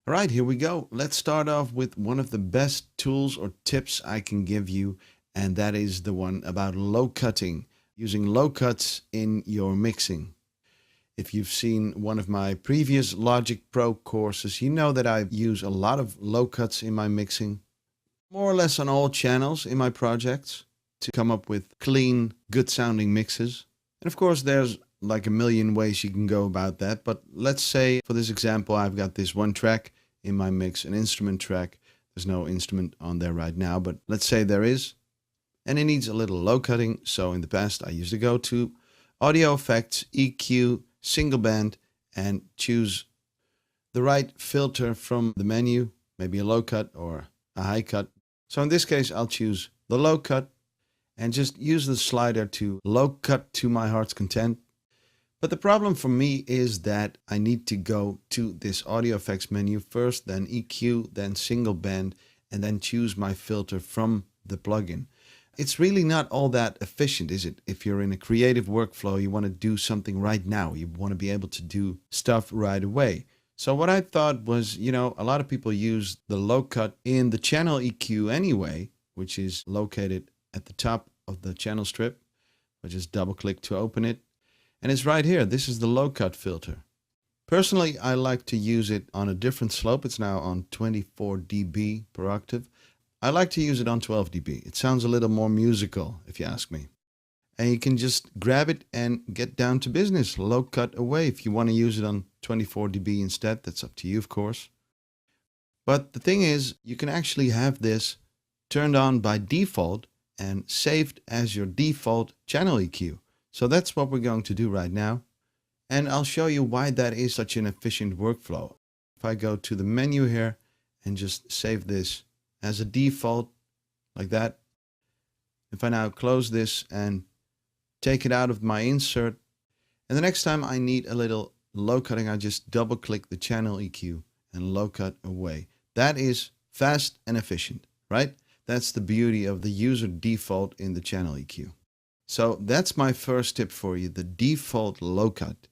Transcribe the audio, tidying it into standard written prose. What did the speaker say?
All right, here we go. Let's start off with one of the best tools or tips I can give you, and that is the one about low cutting, using low cuts in your mixing. If you've seen one of my previous Logic Pro courses, you know that I use a lot of low cuts in my mixing, more or less on all channels in my projects to come up with clean, good sounding mixes. And of course, there's like a million ways you can go about that. But let's say for this example, I've got this one track in my mix, an instrument track. There's no instrument on there right now, but let's say there is. And it needs a little low cutting. So in the past, I used to go to Audio Effects, EQ, Single Band, and choose the right filter from the menu, maybe a low cut or a high cut. So in this case, I'll choose the low cut and just use the slider to low cut to my heart's content. But the problem for me is that I need to go to this audio effects menu first, then EQ, then single band, and then choose my filter from the plugin. It's really not all that efficient, is it? If you're in a creative workflow, you want to do something right now. You want to be able to do stuff right away. So what I thought was, a lot of people use the low cut in the channel EQ anyway, which is located at the top of the channel strip. I just double click to open it. And it's right here. This is the low cut filter. Personally, I like to use it on a different slope. It's now on 24 dB per octave. I like to use it on 12 dB. It sounds a little more musical, if you ask me. And you can just grab it and get down to business. Low cut away. If you want to use it on 24 dB instead, that's up to you, of course. But the thing is, you can actually have this turned on by default and saved as your default channel EQ. So that's what we're going to do right now. And I'll show you why that is such an efficient workflow. If I go to the menu here and just save this as a default, like that. If I now close this and take it out of my insert, and the next time I need a little low cutting, I just double click the channel EQ and low cut away. That is fast and efficient, right? That's the beauty of the user default in the channel EQ. So that's my first tip for you, the default low cut.